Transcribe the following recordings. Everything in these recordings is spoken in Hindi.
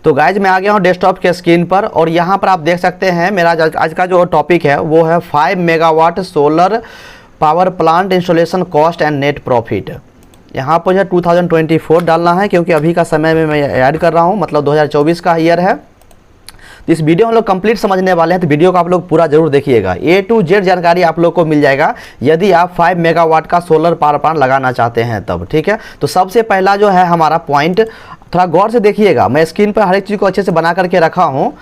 तो गाइज मैं आ गया हूँ डेस्कटॉप के स्क्रीन पर और यहाँ पर आप देख सकते हैं मेरा आज का जो टॉपिक है वो है 5 megawatt solar power plant installation cost and net profit. यहाँ पर जो 2024 डालना है क्योंकि अभी का समय में मैं ऐड कर रहा हूँ, मतलब 2024 का ईयर है। तो इस वीडियो हम लोग कंप्लीट समझने वाले हैं, तो वीडियो को आप लोग पूरा जरूर देखिएगा। A to Z जानकारी आप लोग को मिल जाएगा यदि आप 5 मेगावाट का सोलर पावर प्लांट लगाना चाहते हैं तब, ठीक है। तो सबसे पहला जो है हमारा पॉइंट, थोड़ा गौर से देखिएगा, मैं स्क्रीन पर हर एक चीज़ को अच्छे से बना करके रखा हूँ,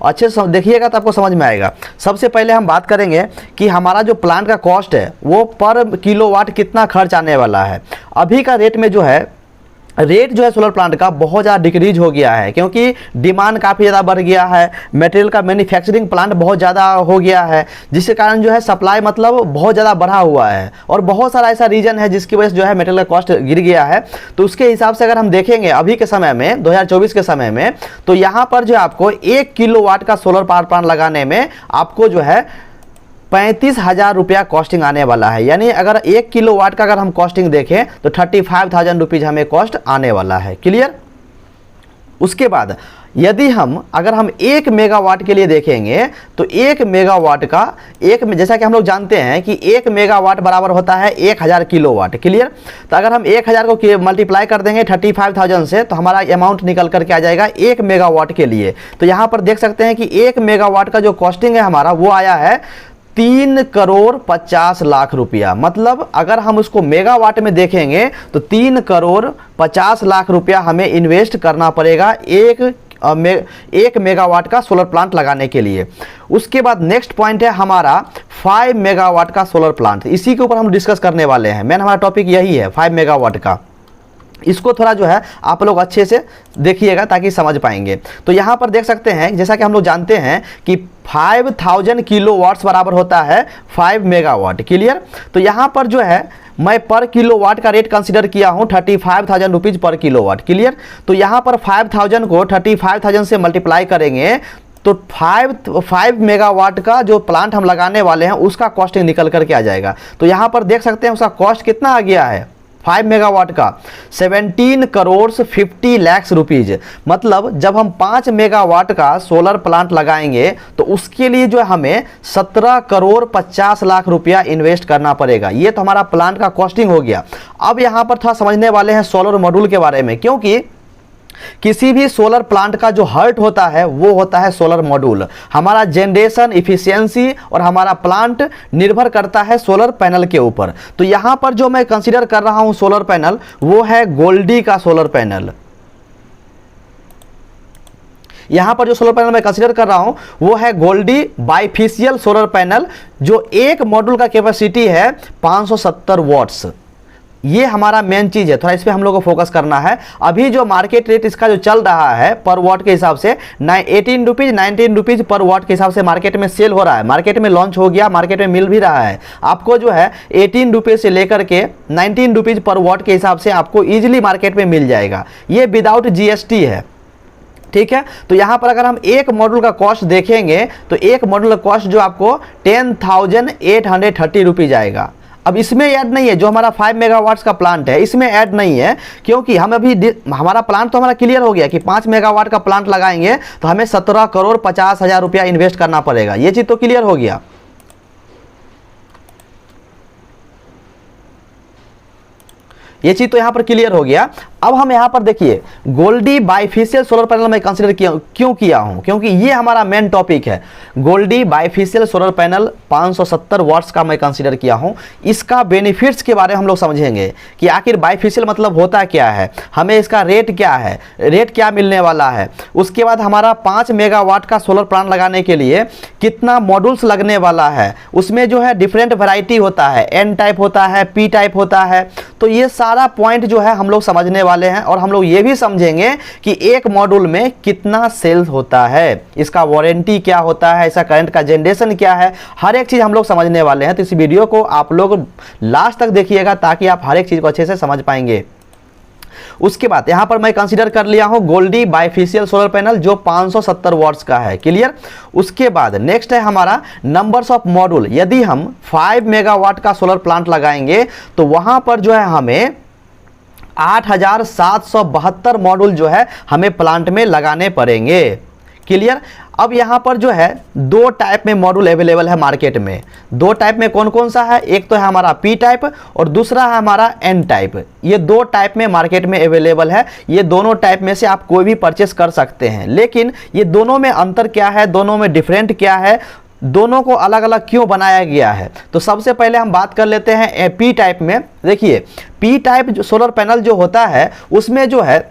अच्छे से देखिएगा तो आपको समझ में आएगा। सबसे पहले हम बात करेंगे कि हमारा जो प्लांट का कॉस्ट है वो पर किलोवाट कितना खर्च आने वाला है। अभी का रेट में जो है रेट जो है सोलर प्लांट का बहुत ज़्यादा डिक्रीज हो गया है क्योंकि डिमांड काफ़ी ज़्यादा बढ़ गया है, मटेरियल का मैन्युफैक्चरिंग प्लांट बहुत ज़्यादा हो गया है, जिसके कारण जो है सप्लाई मतलब बहुत ज़्यादा बढ़ा हुआ है और बहुत सारा ऐसा रीजन है जिसकी वजह से जो है मटेरियल का कॉस्ट गिर गया है। तो उसके हिसाब से अगर हम देखेंगे अभी के समय में 2024 के समय में, तो यहाँ पर जो आपको 1 किलोवाट का सोलर पावर प्लांट लगाने में आपको जो है 35,000 रुपया कॉस्टिंग आने वाला है। यानी अगर 1 किलोवाट का अगर हम कॉस्टिंग देखें तो 35,000 रुपीज़ हमें कॉस्ट आने वाला है। क्लियर। उसके बाद यदि अगर हम 1 मेगावाट के लिए देखेंगे तो 1 मेगावाट का जैसा कि हम लोग जानते हैं कि 1 मेगावाट बराबर होता है 1000 किलोवाट। क्लियर। तो अगर हम 1000 को मल्टीप्लाई कर देंगे 35,000 से तो हमारा अमाउंट निकल करके आ जाएगा 1 मेगावाट के लिए। तो यहाँ पर देख सकते हैं कि 1 मेगावाट का जो कॉस्टिंग है हमारा वो आया है 3,50,00,000 रुपया। मतलब अगर हम उसको मेगावाट में देखेंगे तो 3,50,00,000 रुपया हमें इन्वेस्ट करना पड़ेगा एक मेगावाट का सोलर प्लांट लगाने के लिए। उसके बाद नेक्स्ट पॉइंट है हमारा 5 मेगावाट का सोलर प्लांट। इसी के ऊपर हम डिस्कस करने वाले हैं। मेन हमारा टॉपिक यही है 5 मेगावाट का। इसको थोड़ा जो है आप लोग अच्छे से देखिएगा ताकि समझ पाएंगे। तो यहाँ पर देख सकते हैं जैसा कि हम लोग जानते हैं कि 5000 किलोवाट्स बराबर होता है 5 मेगावाट। क्लियर। तो यहाँ पर जो है मैं पर किलोवाट का रेट कंसीडर किया हूँ 35,000 रुपीज़ पर किलोवाट। क्लियर। तो यहाँ पर 5,000 को 35,000 से मल्टीप्लाई करेंगे तो 5 मेगावाट का जो प्लांट हम लगाने वाले हैं उसका कॉस्टिंग निकल करके आ जाएगा। तो यहाँ पर देख सकते हैं उसका कॉस्ट कितना आ गया है 5 मेगावाट का 17,50,00,000 रुपीज़। मतलब जब हम 5 मेगावाट का सोलर प्लांट लगाएंगे तो उसके लिए जो है हमें 17,50,00,000 रुपया इन्वेस्ट करना पड़ेगा। ये तो हमारा प्लांट का कॉस्टिंग हो गया। अब यहाँ पर थोड़ा समझने वाले हैं सोलर मॉड्यूल के बारे में, क्योंकि किसी भी सोलर प्लांट का जो हर्ट होता है वो होता है सोलर मॉड्यूल। हमारा जनरेशन इफिशियंसी और हमारा प्लांट निर्भर करता है सोलर पैनल के ऊपर। तो यहां पर जो मैं कंसीडर कर रहा हूं सोलर पैनल वो है गोल्डी का सोलर पैनल। यहां पर जो सोलर पैनल मैं कंसीडर कर रहा हूं वो है गोल्डी बाइफेशियल सोलर पैनल, जो एक मॉड्यूल का कैपेसिटी है 570 वॉट्स। ये हमारा मेन चीज़ है, थोड़ा इस पर हम लोग को फोकस करना है। अभी जो मार्केट रेट इसका जो चल रहा है पर वॉट के हिसाब से 18 रुपीज़ 19 रुपीज़ पर वॉट के हिसाब से मार्केट में सेल हो रहा है। मार्केट में लॉन्च हो गया, मार्केट में मिल भी रहा है। आपको जो है 18 रुपीज़ से लेकर के 19 रुपीज़ पर वॉट के हिसाब से आपको ईजिली मार्केट में मिल जाएगा। ये विदाउट GST है। ठीक है। तो यहाँ पर अगर हम एक मॉड्यूल का कॉस्ट देखेंगे तो एक मॉड्यूल का कॉस्ट जो आपको 10,830 रुपीज़ आएगा। अब इसमें ऐड नहीं है, जो हमारा 5 मेगावाट्स का प्लांट है इसमें ऐड नहीं है, क्योंकि हम अभी हमारा प्लांट तो हमारा क्लियर हो गया कि 5 मेगावाट का प्लांट लगाएंगे तो हमें 17,50,00,000 रुपया इन्वेस्ट करना पड़ेगा। ये चीज़ तो क्लियर हो गया। ये चीज़ तो यहाँ पर क्लियर हो गया। अब हम यहाँ पर देखिए गोल्डी बाइफेशियल सोलर पैनल मैं कंसीडर क्यों किया हूँ, क्योंकि ये हमारा मेन टॉपिक है। Goldi bifacial solar panel 570 watts का मैं कंसीडर किया हूँ। इसका बेनिफिट्स के बारे में हम लोग समझेंगे कि आखिर बाइफेशियल मतलब होता क्या है, हमें इसका रेट क्या है, रेट क्या मिलने वाला है। उसके बाद हमारा 5 मेगावाट का सोलर प्लांट लगाने के लिए कितना मॉड्यूल्स लगने वाला है, उसमें जो है डिफरेंट वैरायटी होता है, N टाइप होता है, P टाइप होता है। तो ये सारा पॉइंट जो है हम लोग समझने वाले हैं और हम लोग ये भी समझेंगे कि एक मॉड्यूल में कितना सेल्स होता है, इसका वारंटी क्या होता है, इसका करंट का जनरेशन क्या है, हर एक चीज़ हम लोग समझने वाले हैं। तो इस वीडियो को आप लोग लास्ट तक देखिएगा ताकि आप हर एक चीज़ को अच्छे से समझ पाएंगे। उसके बाद यहाँ पर मैं कंसीडर कर लिया हूँ गोल्डी बाइफेशियल सोलर पैनल जो 570 वाट्स का है। क्लियर। उसके बाद नेक्स्ट है हमारा नंबर्स ऑफ मॉड्यूल। यदि हम 5 मेगावाट का सोलर प्लांट लगाएंगे तो वहाँ पर जो है हमें 8,772 मॉड्यूल जो है हमें प्लांट में लगाने पड़ेंगे। क्लियर। अब यहाँ पर जो है दो टाइप में मॉड्यूल अवेलेबल है मार्केट में। दो टाइप में कौन कौन सा है, एक तो है हमारा पी टाइप और दूसरा है हमारा एन टाइप। ये दो टाइप में मार्केट में अवेलेबल है। ये दोनों टाइप में से आप कोई भी परचेस कर सकते हैं, लेकिन ये दोनों में अंतर क्या है, दोनों में डिफरेंट क्या है, दोनों को अलग अलग क्यों बनाया गया है। तो सबसे पहले हम बात कर लेते हैं पी टाइप में। देखिए पी टाइप जो सोलर पैनल जो होता है उसमें जो है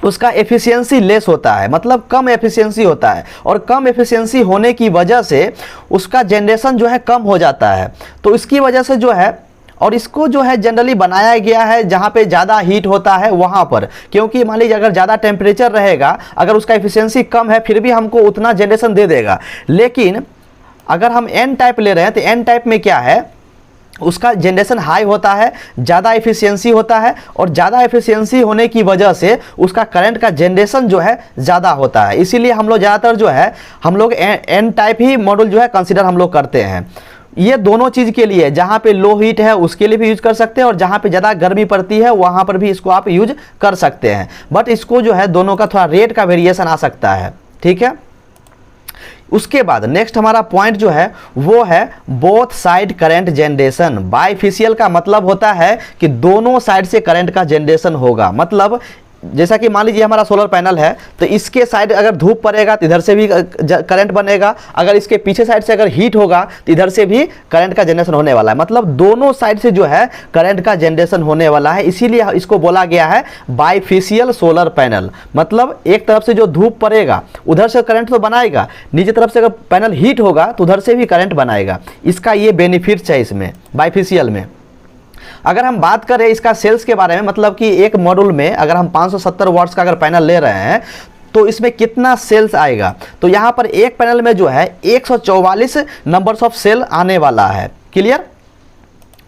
उसका एफिशिएंसी लेस होता है, मतलब कम एफिशिएंसी होता है, और कम एफिशिएंसी होने की वजह से उसका जनरेशन जो है कम हो जाता है। तो इसकी वजह से जो है, और इसको जो है जनरली बनाया गया है जहाँ पे ज़्यादा हीट होता है वहाँ पर, क्योंकि मान लीजिए अगर ज़्यादा टेम्परेचर रहेगा, अगर उसका एफिशिएंसी कम है फिर भी हमको उतना जनरेशन दे देगा। लेकिन अगर हम एन टाइप ले रहे हैं तो एन टाइप में क्या है, उसका जनरेशन हाई होता है, ज़्यादा एफिशिएंसी होता है, और ज़्यादा एफिशिएंसी होने की वजह से उसका करंट का जनरेशन जो है ज़्यादा होता है। इसीलिए हम लोग ज़्यादातर जो है हम लोग एन टाइप ही मॉडल जो है कंसिडर हम लोग करते हैं। ये दोनों चीज़ के लिए, जहाँ पे लो हीट है उसके लिए भी यूज कर सकते हैं, और जहाँ पे ज़्यादा गर्मी पड़ती है वहाँ पर भी इसको आप यूज कर सकते हैं। बट इसको जो है दोनों का थोड़ा रेट का वेरिएशन आ सकता है, ठीक है। उसके बाद नेक्स्ट हमारा पॉइंट जो है वो है both side current generation. Bifacial का मतलब होता है कि दोनों साइड से करंट का जनरेशन होगा। मतलब जैसा कि मान लीजिए हमारा सोलर पैनल है, तो इसके साइड अगर धूप पड़ेगा तो इधर से भी करंट बनेगा, अगर इसके पीछे साइड से अगर हीट होगा तो इधर से भी करंट का जनरेशन होने वाला है। मतलब दोनों साइड से जो है करंट का जनरेशन होने वाला है, इसीलिए इसको बोला गया है बाइफेशियल सोलर पैनल। मतलब एक तरफ से जो धूप पड़ेगा उधर से करंट तो बनाएगा, नीचे तरफ से अगर पैनल हीट होगा तो उधर से भी करंट बनाएगा। इसका ये बेनिफिट्स है इसमें बाइफेशियल में। अगर हम बात करें इसका सेल्स के बारे में, मतलब कि एक मॉड्यूल में अगर हम 570 वाट्स का अगर पैनल ले रहे हैं तो इसमें कितना सेल्स आएगा, तो यहाँ पर एक पैनल में जो है 144 नंबर्स ऑफ सेल आने वाला है। क्लियर।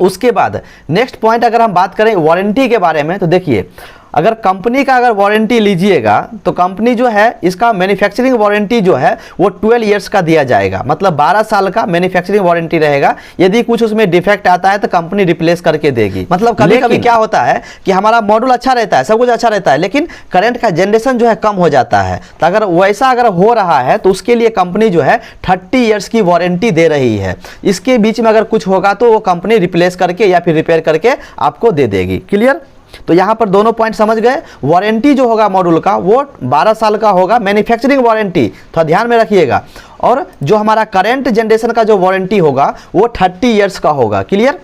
उसके बाद नेक्स्ट पॉइंट अगर हम बात करें वारंटी के बारे में, तो देखिए अगर कंपनी का अगर वारंटी लीजिएगा तो कंपनी जो है इसका मैन्युफैक्चरिंग वारंटी जो है वो 12 ईयर्स का दिया जाएगा। मतलब 12 साल का मैन्युफैक्चरिंग वारंटी रहेगा। यदि कुछ उसमें डिफेक्ट आता है तो कंपनी रिप्लेस करके देगी। मतलब कभी कभी क्या होता है कि हमारा मॉड्यूल अच्छा रहता है, सब कुछ अच्छा रहता है, लेकिन करंट का जनरेशन जो है कम हो जाता है। तो अगर वैसा अगर हो रहा है तो उसके लिए कंपनी जो है 30 ईयर्स की वारंटी दे रही है। इसके बीच में अगर कुछ होगा तो वो कंपनी रिप्लेस करके या फिर रिपेयर करके आपको दे देगी। क्लियर। तो यहाँ पर दोनों पॉइंट समझ गए। वारंटी जो होगा मॉड्यूल का वो 12 साल का होगा, मैन्युफैक्चरिंग वारंटी थोड़ा ध्यान में रखिएगा। और जो हमारा करंट जनरेशन का जो वारंटी होगा वो 30 ईयर्स का होगा। क्लियर।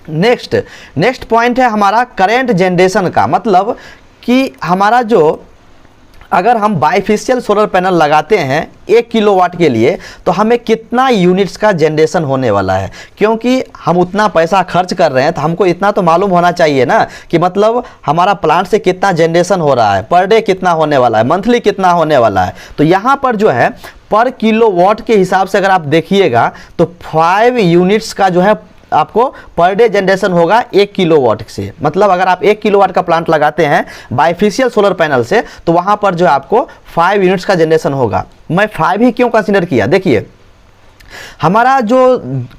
नेक्स्ट पॉइंट है हमारा करंट जनरेशन का। मतलब कि हमारा जो अगर हम बाइफेशियल सोलर पैनल लगाते हैं 1 किलोवाट के लिए तो हमें कितना यूनिट्स का जनरेशन होने वाला है, क्योंकि हम उतना पैसा खर्च कर रहे हैं तो हमको इतना तो मालूम होना चाहिए ना कि मतलब हमारा प्लांट से कितना जनरेशन हो रहा है, पर डे कितना होने वाला है, मंथली कितना होने वाला है। तो यहाँ पर जो है पर किलोवाट के हिसाब से अगर आप देखिएगा तो 5 यूनिट्स का जो है आपको पर डे जनरेशन होगा 1 किलोवाट से। मतलब अगर आप 1 किलोवाट का प्लांट लगाते हैं बाइफेशियल सोलर पैनल से तो वहाँ पर जो है आपको 5 यूनिट्स का जनरेशन होगा। मैं 5 ही क्यों कंसीडर किया, देखिए हमारा जो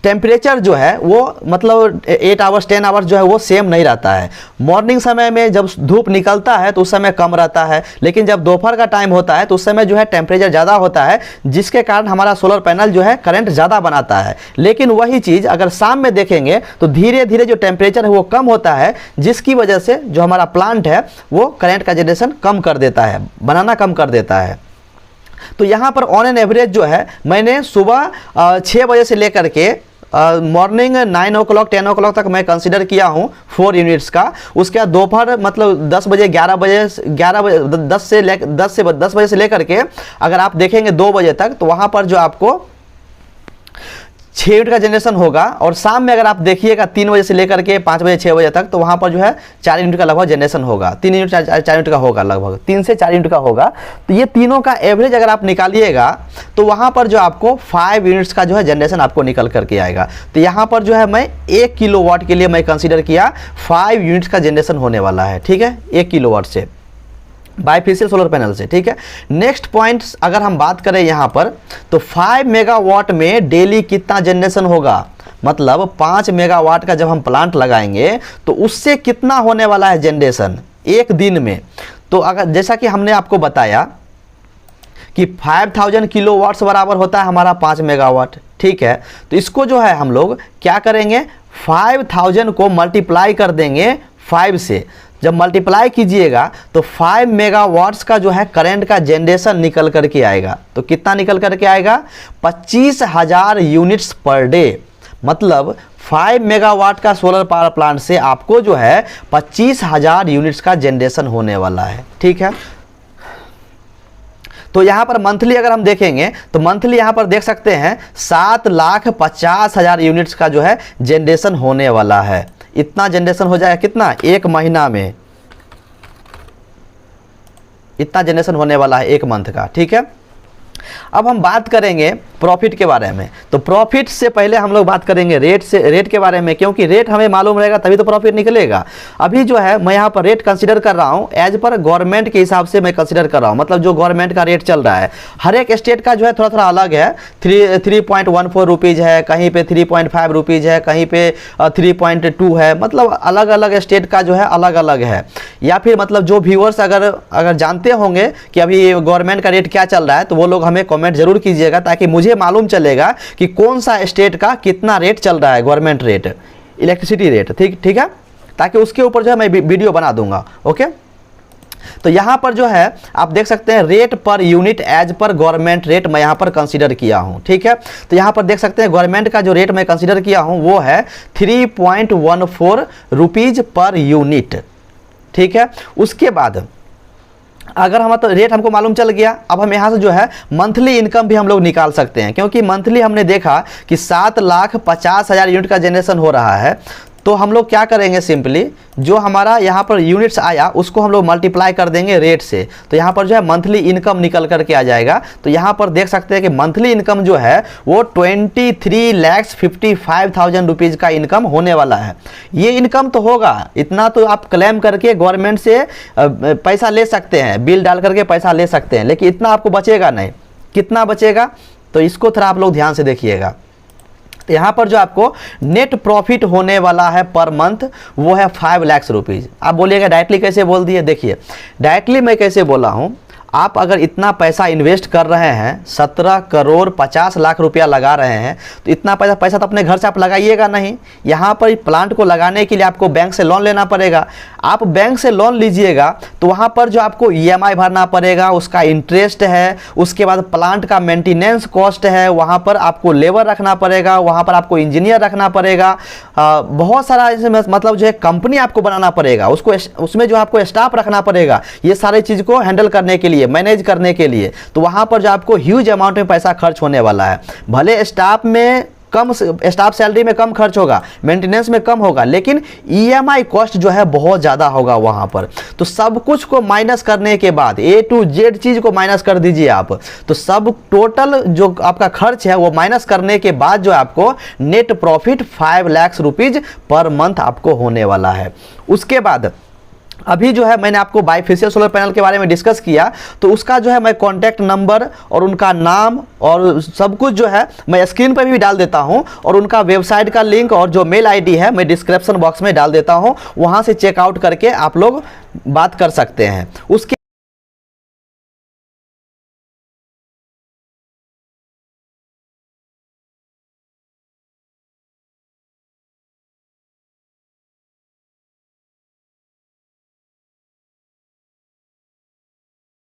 टेम्परेचर जो है वो मतलब 8 आवर्स 10 आवर्स जो है वो सेम नहीं रहता है। मॉर्निंग समय में जब धूप निकलता है तो उस समय कम रहता है, लेकिन जब दोपहर का टाइम होता है तो उस समय जो है टेम्परेचर ज़्यादा होता है, जिसके कारण हमारा सोलर पैनल जो है करंट ज़्यादा बनाता है। लेकिन वही चीज़ अगर शाम में देखेंगे तो धीरे धीरे जो टेम्परेचर है वो कम होता है, जिसकी वजह से जो हमारा प्लांट है वो करंट का जनरेशन कम कर देता है, बनाना कम कर देता है। तो यहाँ पर ऑन एन एवरेज जो है मैंने सुबह 6 बजे से लेकर के मॉर्निंग 9 o'clock 10 o'clock तक मैं कंसिडर किया हूँ 4 यूनिट्स का। उसके बाद दोपहर मतलब 10 बजे 10 बजे से लेकर के अगर आप देखेंगे 2 बजे तक तो वहाँ पर जो आपको 6 यूनिट का जनरेशन होगा। और शाम में अगर आप देखिएगा 3 बजे से लेकर के 5 बजे 6 बजे तक तो वहाँ पर जो है 4 यूनिट का लगभग जनरेशन होगा। 3 यूनिट 4 यूनिट का होगा, लगभग 3 से 4 यूनिट का होगा। तो ये तीनों का एवरेज अगर आप निकालिएगा तो वहाँ पर जो आपको 5 यूनिट्स का जो है जनरेशन आपको निकल करके आएगा। तो यहाँ पर जो है मैं 1 किलोवाट के लिए मैं कंसिडर किया 5 यूनिट्स का जनरेशन होने वाला है। ठीक है, 1 किलोवाट से बाइफेशियल सोलर पैनल से। ठीक है। नेक्स्ट पॉइंट अगर हम बात करें यहाँ पर तो 5 मेगावाट में डेली कितना जनरेशन होगा। मतलब 5 मेगावाट का जब हम प्लांट लगाएंगे तो उससे कितना होने वाला है जनरेशन एक दिन में। तो अगर जैसा कि हमने आपको बताया कि 5000 किलोवाट्स बराबर होता है हमारा 5 मेगावाट, ठीक है। तो इसको जो है हम लोग क्या करेंगे, 5000 को मल्टीप्लाई कर देंगे 5 से। जब मल्टीप्लाई कीजिएगा तो 5 मेगावाट्स का जो है करंट का जनरेशन निकल करके आएगा। तो कितना निकल करके आएगा, 25,000 यूनिट्स पर डे। मतलब 5 मेगावाट का सोलर पावर प्लांट से आपको जो है 25,000 यूनिट्स का जनरेशन होने वाला है, ठीक है। तो यहाँ पर मंथली अगर हम देखेंगे तो मंथली यहाँ पर देख सकते हैं 7,50,000 यूनिट्स का जो है जनरेशन होने वाला है। इतना जनरेशन हो जाएगा कितना, एक महीना में इतना जनरेशन होने वाला है एक मंथ का, ठीक है। अब हम बात करेंगे प्रॉफिट के बारे में। तो प्रॉफिट से पहले हम लोग बात करेंगे रेट के बारे में, क्योंकि रेट हमें मालूम रहेगा तभी तो प्रॉफिट निकलेगा। अभी जो है मैं यहाँ पर रेट कंसीडर कर रहा हूँ एज पर गवर्नमेंट के हिसाब से मैं कंसीडर कर रहा हूँ, मतलब जो गवर्नमेंट का रेट चल रहा है। हर एक स्टेट का जो है थोड़ा थोड़ा अलग है। 3.14 रुपीज़ है, कहीं पे 3.5 रुपीज़ है, कहीं पे 3.2 है, मतलब अलग अलग स्टेट का जो है अलग अलग है। या फिर मतलब जो व्यूअर्स अगर जानते होंगे कि अभी गवर्नमेंट का रेट क्या चल रहा है तो वो लोग हमें कमेंट जरूर कीजिएगा, ताकि मुझे मालूम चलेगा कि कौन सा स्टेट का कितना रेट चल रहा है, गवर्नमेंट रेट, इलेक्ट्रिसिटी रेट, ठीक है। ताकि उसके ऊपर जो है मैं वीडियो बना दूंगा, ओके। तो यहां पर जो है आप देख सकते हैं rate per unit as per government rate मैं यहां पर कंसीडर किया हूं, ठीक है। तो यहां पर देख सकते हैं गवर्नमेंट का जो रेट मैं कंसीडर किया हूं वो है 3.14 रुपीज पर यूनिट, ठीक है। उसके बाद अगर हम तो रेट हमको मालूम चल गया, अब हम यहाँ से जो है मंथली इनकम भी हम लोग निकाल सकते हैं, क्योंकि मंथली हमने देखा कि 7,50,000 यूनिट का जनरेशन हो रहा है। तो हम लोग क्या करेंगे, सिंपली जो हमारा यहाँ पर यूनिट्स आया उसको हम लोग मल्टीप्लाई कर देंगे रेट से। तो यहाँ पर जो है मंथली इनकम निकल करके आ जाएगा। तो यहाँ पर देख सकते हैं कि मंथली इनकम जो है वो 23,55,000 रुपीज़ का इनकम होने वाला है। ये इनकम तो होगा, इतना तो आप क्लेम करके गवर्नमेंट से पैसा ले सकते हैं, बिल डाल करके पैसा ले सकते हैं, लेकिन इतना आपको बचेगा नहीं। कितना बचेगा, तो इसको थोड़ा आप लोग ध्यान से देखिएगा। तो यहाँ पर जो आपको नेट प्रॉफिट होने वाला है पर मंथ वो है 5 लाख रुपीज़। आप बोलिएगा डायरेक्टली कैसे बोल दिए, देखिए डायरेक्टली मैं कैसे बोला हूँ। आप अगर इतना पैसा इन्वेस्ट कर रहे हैं, 17 करोड़ 50 लाख रुपया लगा रहे हैं, तो इतना पैसा तो अपने घर से आप लगाइएगा नहीं। यहाँ पर प्लांट को लगाने के लिए आपको बैंक से लोन लेना पड़ेगा। आप बैंक से लोन लीजिएगा तो वहाँ पर जो आपको EMI भरना पड़ेगा, उसका इंटरेस्ट है, उसके बाद प्लांट का मेंटेनेंस कॉस्ट है, वहाँ पर आपको लेबर रखना पड़ेगा, वहाँ पर आपको इंजीनियर रखना पड़ेगा, बहुत सारा मतलब जो है कंपनी आपको बनाना पड़ेगा, उसमें जो आपको स्टाफ रखना पड़ेगा, ये सारी चीज़ को हैंडल करने के लिए, मैनेज करने के लिए। तो वहां पर जो आपको ह्यूज अमाउंट में पैसा खर्च होने वाला है। भले स्टाफ सैलरी में कम खर्च होगा, मेंटेनेंस में कम होगा, लेकिन EMI कॉस्ट जो है बहुत ज़्यादा होगा वहाँ पर। तो सब कुछ को माइनस करने के बाद A to Z चीज़ को माइनस कर दीजिए आप, तो सब टोटल जो आपका खर्च है वो माइनस करने के बाद जो आपको net profit 5 lakh rupees per month आपको होने वाला है। उसके बाद अभी जो है मैंने आपको बाइफेशियल सोलर पैनल के बारे में डिस्कस किया, तो उसका जो है मैं कॉन्टैक्ट नंबर और उनका नाम और सब कुछ जो है मैं स्क्रीन पर भी डाल देता हूं, और उनका वेबसाइट का लिंक और जो मेल आईडी है मैं डिस्क्रिप्शन बॉक्स में डाल देता हूं, वहां से चेकआउट करके आप लोग बात कर सकते हैं। उसके